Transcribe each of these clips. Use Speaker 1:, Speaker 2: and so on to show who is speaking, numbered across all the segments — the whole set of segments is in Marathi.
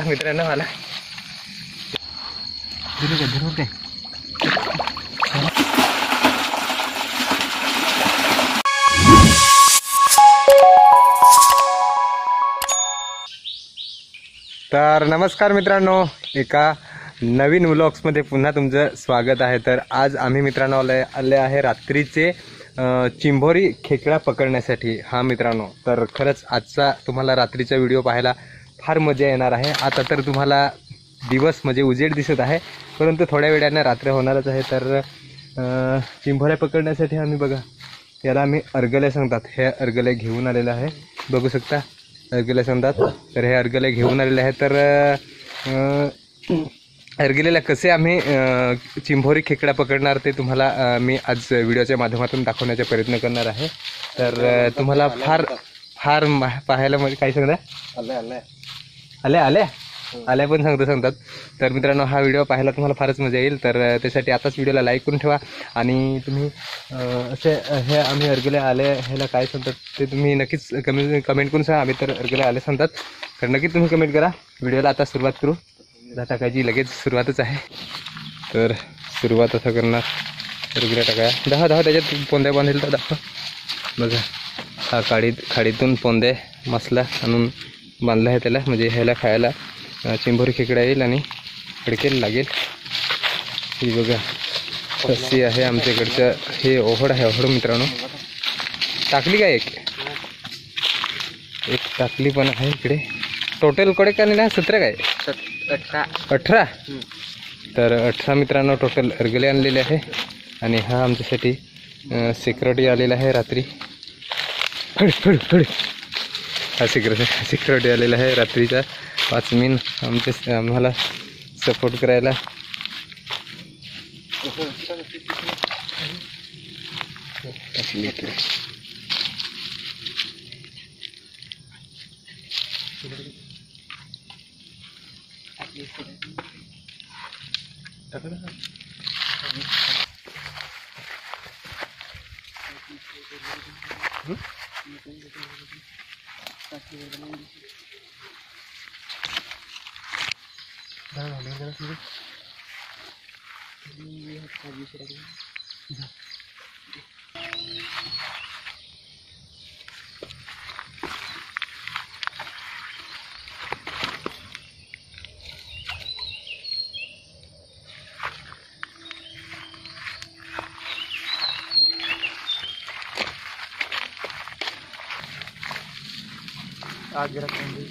Speaker 1: मित्रांनो मला तर नमस्कार मित्रांनो, एका नवीन व्लॉग्समध्ये पुन्हा तुमचं स्वागत आहे। तर आज आम्ही मित्रांनो आले आहे रात्रीचे चिंभोरी खेकडा पकडण्यासाठी। हा मित्रांनो, तर खरंच आजचा तुम्हाला रात्रीचा व्हिडिओ पाहायला फार मजा येणार आहे। आता तर तुम्हाला दिवस म्हणजे उजेड दिसत आहे, परंतु थोड्या वेळाने रात्र होणारच आहे। तर चिंभोऱ्या पकडण्यासाठी आम्ही बघा, याला आम्ही अर्गले सांगतात, हे अर्गले घेऊन आलेलं आहे, बघू शकता अर्गले सांगतात। तर हे अर्गले घेऊन आलेले आहे। तर अर्गलेला कसे आम्ही चिंभोरी खेकडा पकडणार ते तुम्हाला मी आज व्हिडिओच्या माध्यमातून दाखवण्याचा प्रयत्न करणार आहे। तर तुम्हाला फार फार पाहायला म्हणजे काय सांगता आल्या पण सांगतात। तर मित्रांनो, हा व्हिडिओ पाहायला तुम्हाला फारच मजा येईल। तर त्यासाठी आताच व्हिडिओला लाईक करून ठेवा आणि तुम्ही असे हे आम्ही अर्गले आले ह्याला काय सांगतात ते तुम्ही नक्कीच कमेंट करून सांगा। आम्ही तर अर्गले आले सांगतात, तर नक्कीच तुम्ही कमेंट करा। व्हिडिओला आता सुरुवात करू, टाकायची लगेच सुरुवातच आहे। तर सुरुवात असं करणार, अर्गले टाकाया दहा त्याच्यात पोंद्या बांधेल तर दाखवा बघा। हा खाडीतून पोंदे मसला आणून बांधला आहे त्याला, म्हणजे ह्याला खायला चिंभोरी खेकडा येईल आणि खडकेल लागेल। ही बघा कशी आहे आमच्याकडचं, हे ओहड आहे, ओहड मित्रांनो। टाकली काय एक टाकली पण आहे इकडे। टोटल कडे का नाही 17 काय 18 तर 18 मित्रांनो टोटल अर्गले आणलेले आहे। आणि हा आमच्यासाठी सिक्युरिटी आलेला आहे रात्री। हा सिक्युरिटी आलेला आहे रात्रीचा 5 मिन आम्हाला सपोर्ट करायला। आगे रखेंगे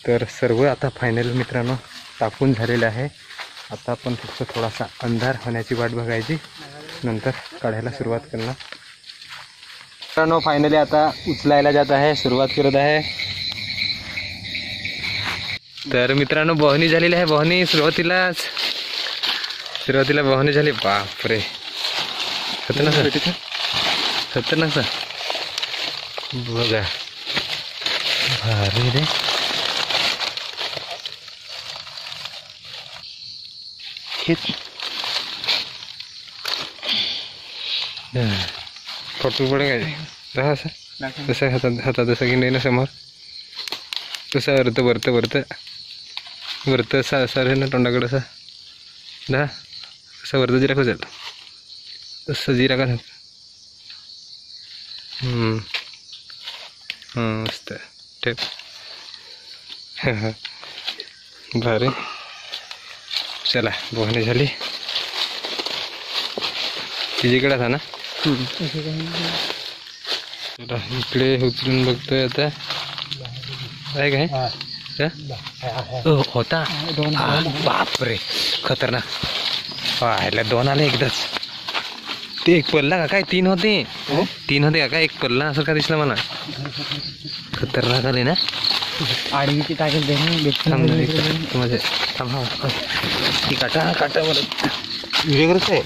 Speaker 1: तर सर्व आता फायनल मित्रांनो टाकून झालेलं आहे। आता आपण फक्त थोडासा अंधार होण्याची वाट बघायची, नंतर काढायला सुरुवात करणार। मित्रांनो फायनली आता उचलायला जात आहे, सुरुवात करत आहे। तर मित्रांनो बहनी झालेली आहे, बहनी सुरुवातीला बहनी झाली। बापरे खतरनाक बघा, भारी रे। फोटो पडे काय तसं हातात जसं की नाही ना समोर तसं वरत सर ना तोंडाकडे असं दहा असं वरतं जिरा खोजेल तसं जिरा का मस्त टेप भारी। चला बोहणी झाली, तिच्याकडे था ना इकडे उचलून बघतोय आता आहे काय होता। बापरे खतरनाक पाहायला 2 आले एकदाच. ते एक पडला का काय? 3 होते. 3 होते का काय? एक पडला असं का दिसलं मला. खतरनाक आले ना.
Speaker 2: आडवीची टाकेल दे
Speaker 1: म्हणजे काटा काटा मला
Speaker 2: वेगळंच आहे.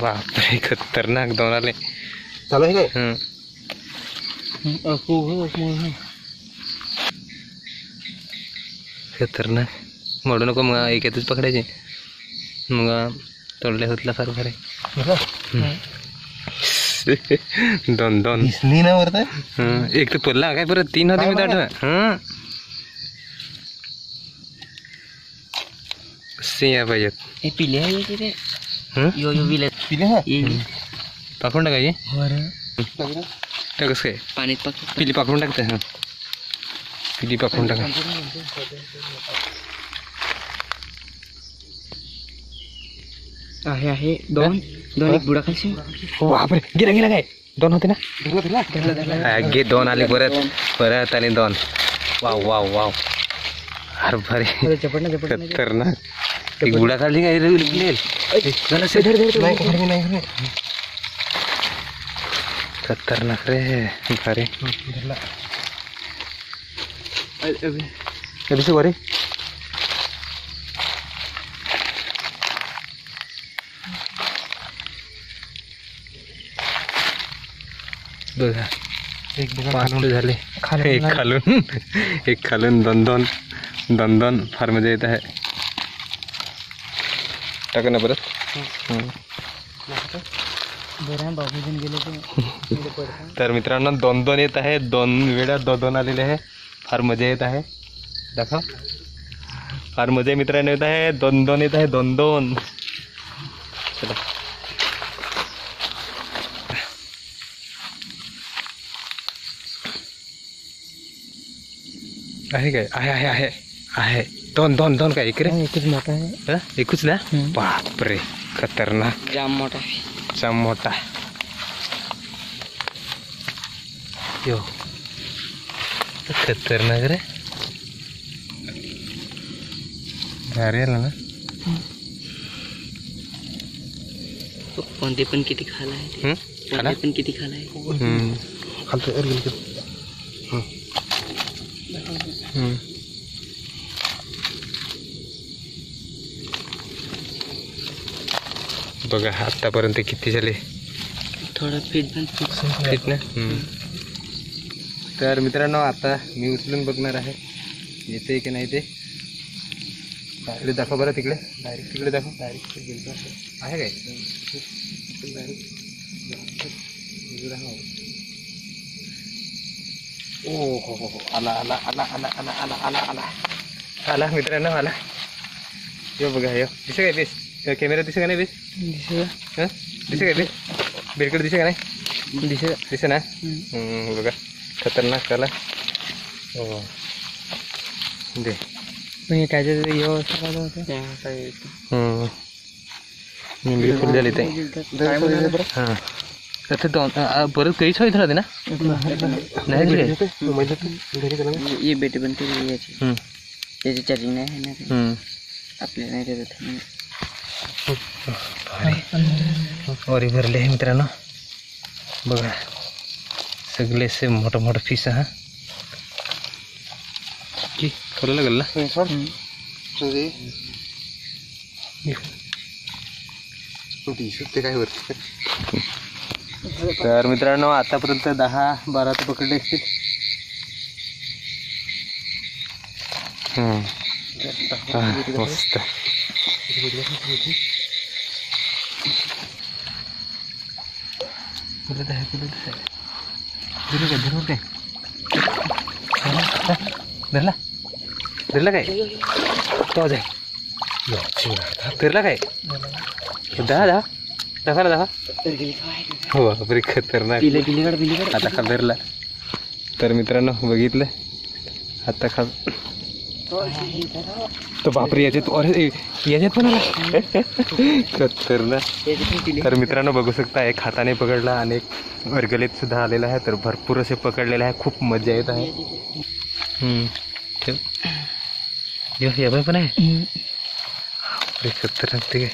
Speaker 1: बापरे खतरनाक 2 आले.
Speaker 2: चालू आहे काय?
Speaker 1: खतरनाक. मोडू नको मग, एक येतच पकडायचे मग तोडले होतला फार फार. 2
Speaker 2: दिसली ना वरत.
Speaker 1: एक तर पडला काय परत 3 होते मी आठवण. या पाहिजेत.
Speaker 2: हे पिले आहे की रे. यो पिले
Speaker 1: पाकून टाकायचे. टाकस काय
Speaker 2: पाण्यात
Speaker 1: पिली पाकडून टाकते. पिली पाकडून टाका.
Speaker 2: आहे 2 एक बुडा खालशी.
Speaker 1: बापरे गेला गेला काय? 2 होते ना. गे 2 आले परत परत आले 2. Wow wow wow. अरे भारी खतरनाक. एक बुडा काढली काय? खतरनाक रे भारी. अभिषेक बरे बघा. 5 झाले. एक खालून 2 फार मजा येत आहे. टाका ना परत. तर मित्रांनो 2 येत आहे. 2 वेळा 2 आलेले आहे. फार मजा येत आहे. दाखव. फार मजा मित्रांनो येत आहे. 2 येत आहे. 2 चला. आहे काय? आहे 2 काय? इकडे
Speaker 2: एकच मोठा आहे.
Speaker 1: एकूच ना. बापरे खतरनाक.
Speaker 2: जाम मोठा आहे.
Speaker 1: जाम मोठा. यो खतरनाक रे. भारी आला ना.
Speaker 2: कोणते पण किती खाला आहे. कोणते पण किती खाला आहे. बघा आतापर्यंत किती झाले. थोडा फिट
Speaker 1: ना. तर मित्रांनो आता मी उचलून बघणार आहे येते की नाही ते. तिकडे दाखव बरं. तिकडे डायरेक्ट तिकडे दाखव. डायरेक्ट गेलो आहे काय? ओ हो आला आला आला आला आला आला आला आला आला मित्रांनो आला. यो बघा यो दिसे काय बेस. कॅमेरा दिसे का नाही बेस? दिसे काय बेस? बेरकडे दिसे का नाही? दिसे ना. बघा खतरनाक आला. हो दे
Speaker 2: काय
Speaker 1: फुल झाली ते. हां तर 2 परत काहीच होत राहते ना. नाही
Speaker 2: ये बेटे बनते याची चार्जिंग नाही ना. आपल्याला नाही देत.
Speaker 1: वरी भरले आहे मित्रांनो. बघा सगळेसे मोठं फिश. हा की खोला लागल ना. काय वर. तर मित्रांनो आतापर्यंत 10-12 तर पकडले असतील. मस्त. धरला काय? तो जाय धरला काय? दहा हो बापरे खतरनाक. आता खा धरला. तर मित्रांनो बघितलं आता खा. तो बापरे याच्यात पण आला. खतरनाक. तर मित्रांनो बघू शकता एक हाताने पकडला आणि एक वर्गलेत सुद्धा आलेला आहे. तर भरपूर असे पकडलेले आहे. खूप मजा येत आहे. ठेव. पण आहे बापरे खतरनाक ते काय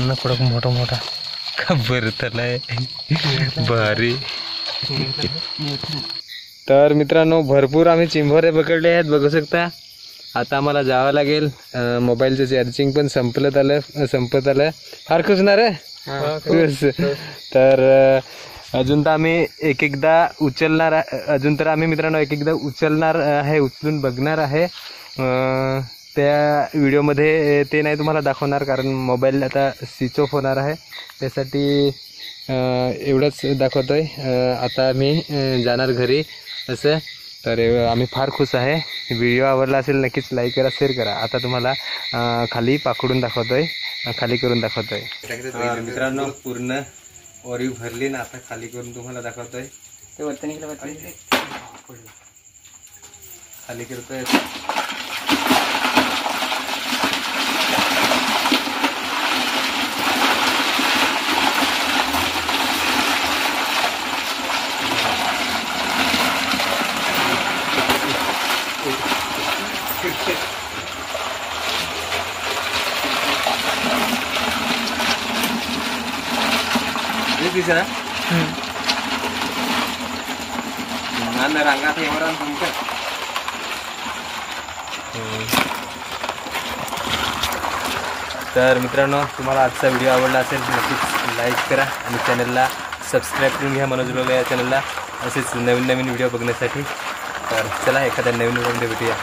Speaker 1: नको मोठा मोठा खबर त्याला भारी. तर मित्रांनो भरपूर आम्ही चिंभोरे पकडले आहेत बघू शकता. आता आम्हाला जावं लागेल. मोबाईलचं चार्जिंग पण संपत आलं. फार खुश ना रे खुश. तर अजून तर आम्ही एकदा उचलणार अजून तर आम्ही मित्रांनो एकदा उचलणार आहे, उचलून बघणार आहे. त्या व्हिडिओमध्ये ते नाही तुम्हाला दाखवणार कारण मोबाईल आता स्विच ऑफ होणार आहे. त्यासाठी एवढंच दाखवतोय. आता मी जाणार घरी असं. तर आम्ही फार खुश आहे. व्हिडिओ आवडला असेल नक्कीच लाईक करा, शेअर करा. आता तुम्हाला खाली पाकडून दाखवतोय, खाली करून दाखवतोय. मित्रांनो पूर्ण ओरी भरली ना, आता खाली करून तुम्हाला दाखवतोय.
Speaker 2: ते वरती
Speaker 1: खाली करतोय. bisa mana rangka yang orang punya. तर मित्रांनो तुम्हाला आजचा व्हिडिओ आवडला असेल नक्कीच लाईक करा आणि चॅनलला सबस्क्राईब करून घ्या मनोज व्लॉग या चॅनलला असेच नवीन व्हिडिओ बघण्यासाठी. तर चला एखाद्या नवीन व्हिडिओमध्ये भेटूया.